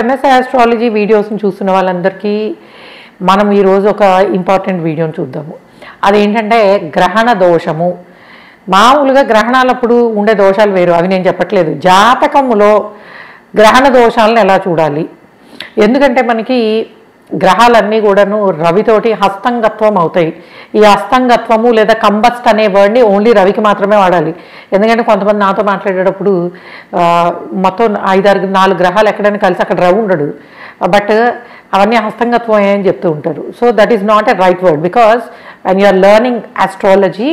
MSI astrology వీడియోస్ని చూస్తున్న వాళ్ళందరికీ మనం ఈరోజు ఒక ఇంపార్టెంట్ వీడియోని చూద్దాము. అదేంటంటే గ్రహణ దోషము. మామూలుగా గ్రహణాలప్పుడు ఉండే దోషాలు వేరు, అవి నేను చెప్పట్లేదు. జాతకములో గ్రహణ దోషాలను ఎలా చూడాలి? ఎందుకంటే మనకి గ్రహాలన్నీ కూడాను రవితోటి హస్తంగత్వం అవుతాయి. ఈ హస్తంగత్వము లేదా కంబస్ట్ అనే వర్డ్ని ఓన్లీ రవికి మాత్రమే వాడాలి. ఎందుకంటే కొంతమంది నాతో మాట్లాడేటప్పుడు మొత్తం 5-6 గ్రహాలు ఎక్కడైనా కలిసి అక్కడ రవి ఉండడు, బట్ అవన్నీ హస్తంగత్వం అని చెప్తూ ఉంటారు. So that is not a right word, because when you are learning astrology,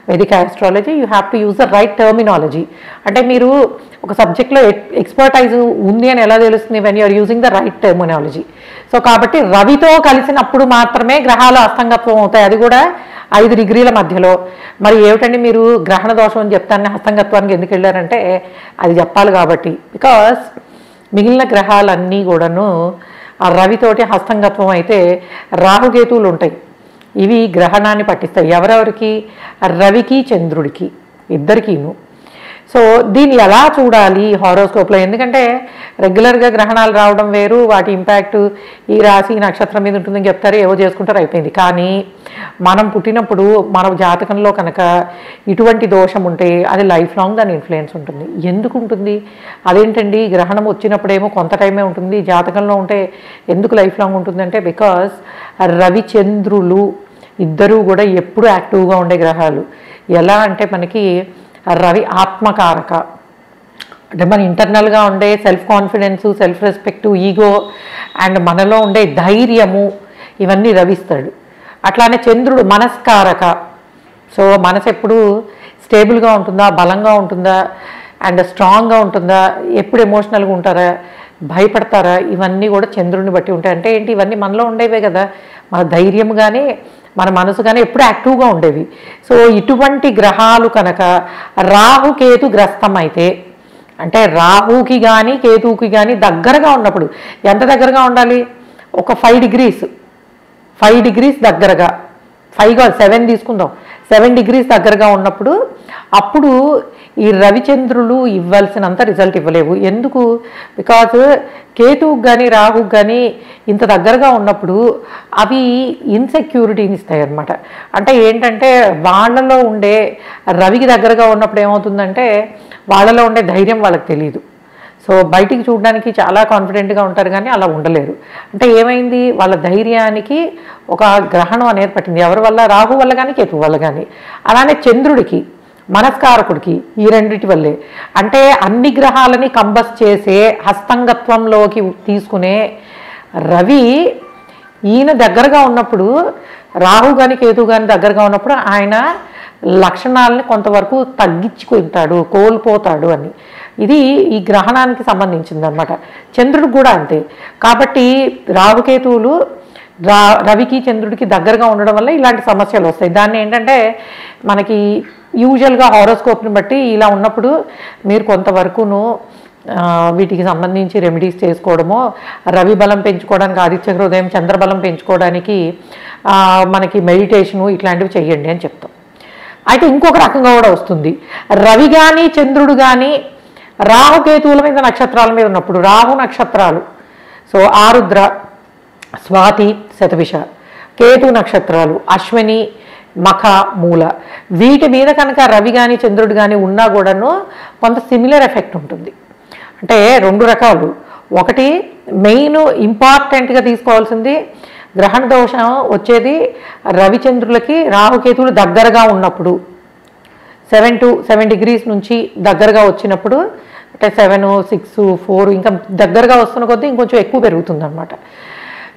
Vedic astrology, you have to use the right terminology. అంటే మీరు ఒక సబ్జెక్ట్లో ఎక్స్పర్టైజ్ ఉంది అని ఎలా తెలుస్తుంది? when you are using the right terminology. So కాబట్టి రవితో కలిసినప్పుడు మాత్రమే గ్రహాలు హస్తంగత్వం అవుతాయి, అది కూడా 5 డిగ్రీల మధ్యలో. మరి ఏమిటండి మీరు గ్రహణ దోషం అని చెప్తాను, హస్తంగత్వానికి ఎందుకు వెళ్ళారంటే అది చెప్పాలి కాబట్టి. బికాస్ మిగిలిన గ్రహాలన్నీ కూడాను ఆ రవితోటి హస్తంగత్వం అయితే రాహుకేతువులు ఉంటాయి, ఇవి గ్రహణాన్ని పట్టిస్తాయి. ఎవరెవరికి? రవికి చంద్రుడికి ఇద్దరికీను. సో దీన్ని ఎలా చూడాలి హారోస్కోప్లో? ఎందుకంటే రెగ్యులర్గా గ్రహణాలు రావడం వేరు, వాటి ఇంపాక్ట్ ఈ రాశి నక్షత్రం మీద ఉంటుందని చెప్తారు, ఏవో చేసుకుంటారు, అయిపోయింది. కానీ మనం పుట్టినప్పుడు మన జాతకంలో కనుక ఇటువంటి దోషం ఉంటే అది లైఫ్ లాంగ్ దాని ఇన్ఫ్లుయెన్స్ ఉంటుంది. ఎందుకు ఉంటుంది? అదేంటండి గ్రహణం వచ్చినప్పుడేమో కొంత టైమే ఉంటుంది, జాతకంలో ఉంటే ఎందుకు లైఫ్ లాంగ్ ఉంటుందంటే బికాస్ రవిచంద్రులు ఇద్దరూ కూడా ఎప్పుడు యాక్టివ్గా ఉండే గ్రహాలు. ఎలా అంటే మనకి రవి ఆత్మకారక, అంటే మన ఇంటర్నల్గా ఉండే self confidence, self respect, ego and మనలో ఉండే ధైర్యము, ఇవన్నీ రవిస్తాడు. అట్లానే చంద్రుడు మనస్కారక. సో మనసు ఎప్పుడు స్టేబుల్గా ఉంటుందా, బలంగా ఉంటుందా అండ్ స్ట్రాంగ్గా ఉంటుందా, ఎప్పుడు ఎమోషనల్గా ఉంటారా, భయపడతారా, ఇవన్నీ కూడా చంద్రుడిని బట్టి ఉంటాయి. అంటే ఏంటి? ఇవన్నీ మనలో ఉండేవే కదా. మన ధైర్యం కానీ మన మనసు కానీ ఎప్పుడు యాక్టివ్గా ఉండేవి. సో ఇటువంటి గ్రహాలు కనుక రాహుకేతు గ్రస్తం అయితే, అంటే రాహుకి కానీ కేతువుకి కానీ దగ్గరగా ఉన్నప్పుడు, ఎంత దగ్గరగా ఉండాలి? ఒక 5 డిగ్రీస్ దగ్గరగా, 5 కాదు 7 తీసుకుందాం, 7 డిగ్రీస్ దగ్గరగా ఉన్నప్పుడు అప్పుడు ఈ రవిచంద్రులు ఇవ్వాల్సినంత రిజల్ట్ ఇవ్వలేవు. ఎందుకు? బికాజ్ కేతువుకి కానీ రాహుకి కానీ ఇంత దగ్గరగా ఉన్నప్పుడు అవి ఇన్సెక్యూరిటీని ఇస్తాయి అన్నమాట. అంటే ఏంటంటే వాళ్ళలో ఉండే, రవికి దగ్గరగా ఉన్నప్పుడు ఏమవుతుందంటే వాళ్ళలో ఉండే ధైర్యం వాళ్ళకి తెలియదు. సో బయటికి చూడడానికి చాలా కాన్ఫిడెంట్గా ఉంటారు కానీ అలా ఉండలేరు. అంటే ఏమైంది? వాళ్ళ ధైర్యానికి ఒక గ్రహణం అనేది పట్టింది. ఎవరి వల్ల? రాహు వల్ల కానీ కేతు వల్ల కానీ. అలానే చంద్రుడికి, మనస్కారకుడికి, ఈ రెండిటి వల్లే. అంటే అన్ని గ్రహాలని కంబస్ చేసే హస్తంగత్వంలోకి తీసుకునే రవి ఈయన దగ్గరగా ఉన్నప్పుడు, రాహు కానీ కేతు కానీ దగ్గరగా ఉన్నప్పుడు ఆయన లక్షణాలని కొంతవరకు తగ్గించుకుంటాడు, కోల్పోతాడు అని. ఇది ఈ గ్రహణానికి సంబంధించింది అనమాట. చంద్రుడు కూడా అంతే. కాబట్టి రాహుకేతువులు రవికి చంద్రుడికి దగ్గరగా ఉండడం వల్ల ఇలాంటి సమస్యలు వస్తాయి. దాన్ని ఏంటంటే మనకి యూజువల్గా హారోస్కోప్ని బట్టి ఇలా ఉన్నప్పుడు మీరు కొంతవరకును వీటికి సంబంధించి రెమెడీస్ చేసుకోవడమో, రవి బలం పెంచుకోవడానికి ఆదిత్య హృదయం, చంద్రబలం పెంచుకోవడానికి మనకి మెడిటేషను ఇట్లాంటివి చెయ్యండి అని చెప్తాం. అయితే ఇంకొక రకంగా కూడా వస్తుంది. రవి కానీ చంద్రుడు కానీ రాహుకేతువుల మీద నక్షత్రాల మీద ఉన్నప్పుడు, రాహు నక్షత్రాలు, సో ఆరుద్ర, స్వాతి, శతభిష, కేతు నక్షత్రాలు అశ్విని, మఖ, మూల, వీటి మీద కనుక రవి కానీ చంద్రుడు కానీ ఉన్నా కూడాను కొంత సిమిలర్ ఎఫెక్ట్ ఉంటుంది. అంటే 2 రకాలు. ఒకటి మెయిన్ ఇంపార్టెంట్గా తీసుకోవాల్సింది, గ్రహణ దోషం వచ్చేది రవిచంద్రులకి రాహుకేతువులు దగ్గరగా ఉన్నప్పుడు, 7 డిగ్రీస్ నుంచి దగ్గరగా వచ్చినప్పుడు, అంటే 7, 6, 4 ఇంకా దగ్గరగా వస్తున్న కొద్దీ ఇంకొంచెం ఎక్కువ పెరుగుతుంది అనమాట.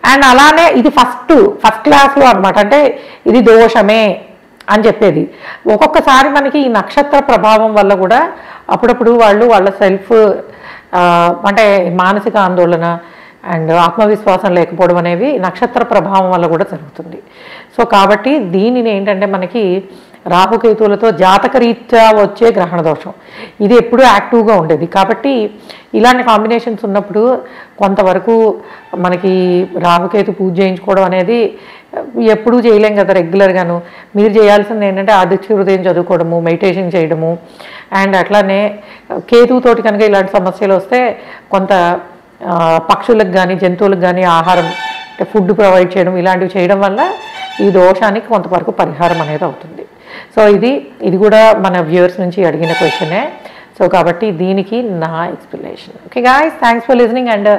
అండ్ అలానే ఇది ఫస్ట్ క్లాస్లో అనమాట. అంటే ఇది దోషమే అని చెప్పేది. ఒక్కొక్కసారి మనకి ఈ నక్షత్ర ప్రభావం వల్ల కూడా అప్పుడప్పుడు వాళ్ళ సెల్ఫ్ అంటే మానసిక ఆందోళన అండ్ ఆత్మవిశ్వాసం లేకపోవడం అనేవి నక్షత్ర ప్రభావం వల్ల కూడా జరుగుతుంది. సో కాబట్టి దీనిని ఏంటంటే మనకి రాహుకేతువులతో జాతకరీత్యా వచ్చే గ్రహణ దోషం, ఇది ఎప్పుడూ యాక్టివ్గా ఉండేది. కాబట్టి ఇలాంటి కాంబినేషన్స్ ఉన్నప్పుడు కొంతవరకు మనకి రాహుకేతు పూజ చేయించుకోవడం అనేది ఎప్పుడూ చేయలేం కదా రెగ్యులర్గాను. మీరు చేయాల్సింది ఏంటంటే ఆదిత్య హృదయం చదువుకోవడము, మెడిటేషన్ చేయడము, అండ్ అట్లానే కేతువుతోటి కనుక ఇలాంటి సమస్యలు వస్తే కొంత పక్షులకు కానీ జంతువులకు కానీ ఆహారం అంటే ఫుడ్ ప్రొవైడ్ చేయడం ఇలాంటివి చేయడం వల్ల ఈ దోషానికి కొంతవరకు పరిహారం అనేది అవుతుంది. సో ఇది కూడా మన వ్యూవర్స్ నుంచి అడిగిన క్వశ్చనే. సో కాబట్టి దీనికి నా explanation. Okay guys, thanks for listening. And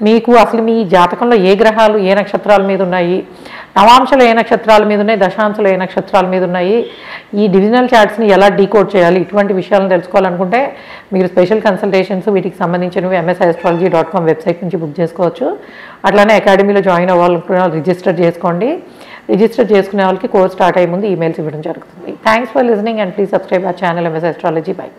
మీకు అసలు మీ జాతకంలో ఏ గ్రహాలు ఏ నక్షత్రాల మీద ఉన్నాయి, నవాంశాలు ఏ నక్షత్రాల మీద ఉన్నాయి, దశాంశాలు ఏ నక్షత్రాల మీద ఉన్నాయి, ఈ డివిజనల్ చార్ట్స్ని ఎలా డీకోడ్ చేయాలి, ఇటువంటి విషయాలను తెలుసుకోవాలనుకుంటే మీరు స్పెషల్ కన్సల్టేషన్స్ వీటికి సంబంధించినవి msastrology.com వెబ్సైట్ నుంచి బుక్ చేసుకోవచ్చు. అట్లానే అకాడమీలో జాయిన్ అవ్వాలనుకున్న రిజిస్టర్ చేసుకోండి. రిజిస్టర్ చేసుకునే వాళ్ళకి కోర్స్ స్టార్ట్ అయ్యే ముందు ఈమెయిల్స్ ఇవ్వడం జరుగుతుంది. Thanks for listening and please subscribe our channel MS Astrology. By.